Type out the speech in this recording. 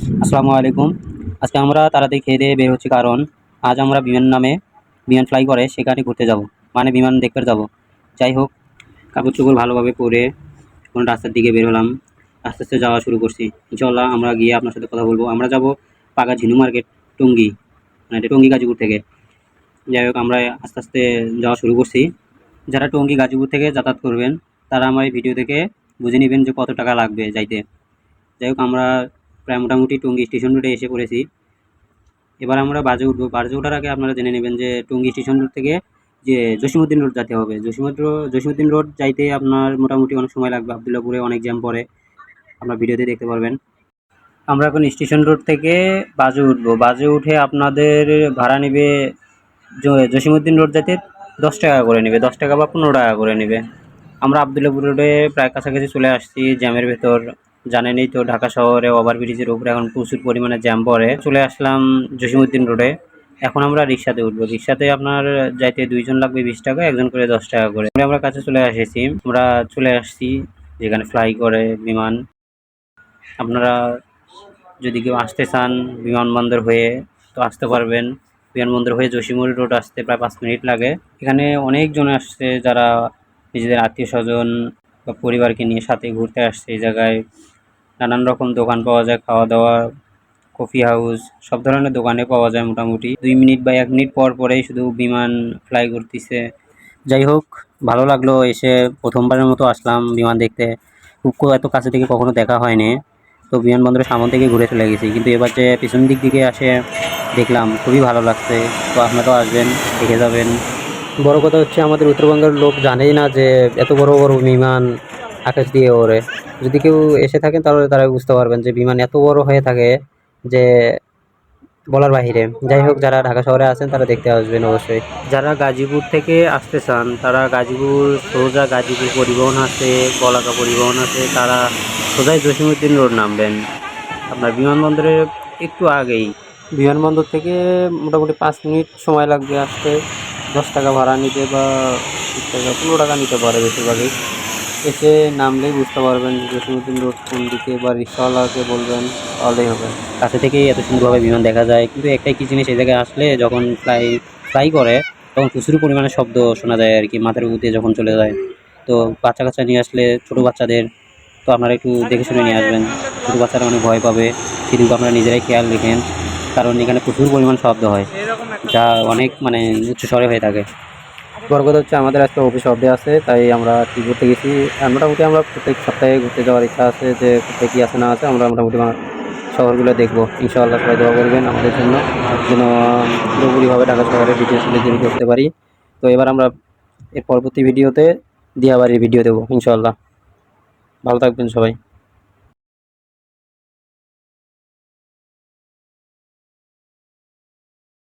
আসসালামু আলাইকুম। আজকে আমরা তাড়াতাড়ি খেয়ে দিয়ে বের হচ্ছি, কারণ আজ আমরা বিমান ফ্লাই করে সেখানে ঘুরতে যাব, মানে বিমান দেখতে যাব। যাই হোক, কাপড় চোপড় ভালোভাবে পরে কোনো রাস্তার দিকে বের হলাম, আস্তে আস্তে যাওয়া শুরু করছি। ইনশাল্লাহ আমরা গিয়ে আপনার সাথে কথা বলবো। আমরা যাব পাকা ঝিনু মার্কেট, টঙ্গী, মানে এটা টঙ্গী গাজীপুর থেকে। যাই হোক, আমরা আস্তে আস্তে যাওয়া শুরু করছি। যারা টঙ্গী গাজীপুর থেকে যাতায়াত করবেন তারা আমার এই ভিডিও থেকে বুঝে নেবেন যে কত টাকা লাগবে যাইতে। যাই হোক, আমরা প্রায় মোটামুটি টঙ্গী স্টেশন রোডে এসে পড়েছি। এবার আমরা বাসে উঠবো। বাসে ওঠার আগে আপনারা জেনে নেবেন যে টঙ্গী স্টেশন রোড থেকে যে জসীমউদ্দিন রোড যেতে হবে। জসীমউদ্দিন রোড যাইতে আপনার মোটামুটি অনেক সময় লাগবে। আবদুল্লাপুরে অনেক জ্যাম পড়ে, আপনার ভিডিওতে দেখতে পারবেন। আমরা এখন স্টেশন রোড থেকে বাসে উঠবো। বাসে উঠে আপনাদের ভাড়া নেবে জসীমউদ্দিন রোড যেতে 10 টাকা করে নেবে, 10 টাকা বা 15 টাকা করে নেবে। আমরা আবদুল্লাপুর রোডে প্রায় কাছাকাছি চলে আসছি, জ্যামের ভেতর। জানেনই তো, ঢাকা শহরে ওভারব্রিজের উপরে এখন প্রচুর পরিমাণে জ্যাম পড়ে। চলে আসলাম জসীমউদ্দিন রোডে। এখন আমরা রিক্সাতে উঠবো। রিক্সাতে আপনার যাইতে 2 জন লাগবে 20 টাকা, একজন করে 10 টাকা করে। আমরা কাছে চলে এসেছি, আমরা চলে আসছি যেখানে ফ্লাই করে বিমান। আপনারা যদি কেউ আসতে চান বিমানবন্দর হয়ে তো আসতে পারবেন। বিমানবন্দর হয়ে জসীমউদ্দিন রোড আসতে প্রায় 5 মিনিট লাগে। এখানে অনেকজন আসছে যারা নিজেদের আত্মীয় স্বজন বা পরিবারকে নিয়ে সাথে ঘুরতে আসছে। এই জায়গায় নানান রকম দোকান পাওয়া যায়, খাওয়া দাওয়া, কফি হাউস, সব ধরনের দোকানে পাওয়া যায়। মোটামুটি 2 মিনিট বা 1 মিনিট পর পরেই শুধু বিমান ফ্লাই করতেছে। যাই হোক, ভালো লাগলো এসে। প্রথমবারের মতো আসলাম বিমান দেখতে। এত কাছে থেকে কখনো দেখা হয়নি। তো বিমানবন্দরের সামনে থেকে ঘুরে চলে গেছি, কিন্তু এবার যে পিছন দিক দিকে আসে দেখলাম, খুবই ভালো লাগছে। তো আপনারাও আসবেন, দেখে যাবেন। বড় কথা হচ্ছে, আমাদের উত্তরবঙ্গের লোক জানেই না যে এত বড় বড় বিমান আকাশ দিয়ে ওড়ে। যদি কেউ এসে থাকেন তাহলে তারা বুঝতে পারবেন যে বিমান এত বড় হয়ে থাকে যে বলার বাহিরে। যাই হোক, যারা ঢাকা শহরে আছেন তারা দেখতে আসবেন অবশ্যই। যারা গাজীপুর থেকে আসতে চান তারা গাজীপুর সোজা গাজীপুর পরিবহন আছে, বলাকা পরিবহন আছে, তারা সোজাই জসীমউদ্দিন রোড নামবেন। আপনার বিমানবন্দরের একটু আগেই। বিমানবন্দর থেকে মোটামুটি 5 মিনিট সময় লাগবে আসতে। 10 টাকা ভাড়া নিতে বা 20 টাকা 15 টাকা নিতে পারে বেশিরভাগই। এসে নামলেই বুঝতে পারবেন যে জসীমউদ্দিন রোড কোন দিকে, বা রিক্সাওয়ালাকে বলবেন, তাহলেই হবে। কাছে থেকেই এত সুন্দরভাবে বিমান দেখা যায়। কিন্তু একটাই কি জিনিস, এই জায়গায় আসলে যখন ফ্লাই করে তখন প্রচুর পরিমাণে শব্দ শোনা যায় আর কি, মাথার উপর দিয়ে যখন চলে যায়। তো বাচ্চা কাচ্চা নিয়ে আসলে, ছোটো বাচ্চাদের, তো আপনারা একটু দেখে শুনে নিয়ে আসবেন। ছোটো বাচ্চারা অনেক ভয় পাবে, সেদিকে আপনারা নিজেরাই খেয়াল রেখেন, কারণ এখানে প্রচুর পরিমাণ শব্দ হয়, যা অনেক মানে উচ্চস্বরে হয়ে থাকে। বড় কথা হচ্ছে, আমাদের আজকে অফিস অফ ডে আছে, তাই আমরা কি ঘুরতে গেছি। আর মোটামুটি আমরা প্রত্যেক সপ্তাহে ঘুরতে যাওয়ার ইচ্ছা আছে, যে কোথায় কী আছে না আছে আমরা মোটামুটি শহরগুলো দেখবো। ইনশাআল্লাহ সবাই দোয়া করবেন আমাদের জন্য, যেন পুরোপুরিভাবে ঢাকা শহরের ডিটেলস তৈরি করতে পারি। তো এবার আমরা এর পরবর্তী ভিডিওতে দিয়াবাড়ির ভিডিও দেবো ইনশাআল্লাহ। ভালো থাকবেন সবাই।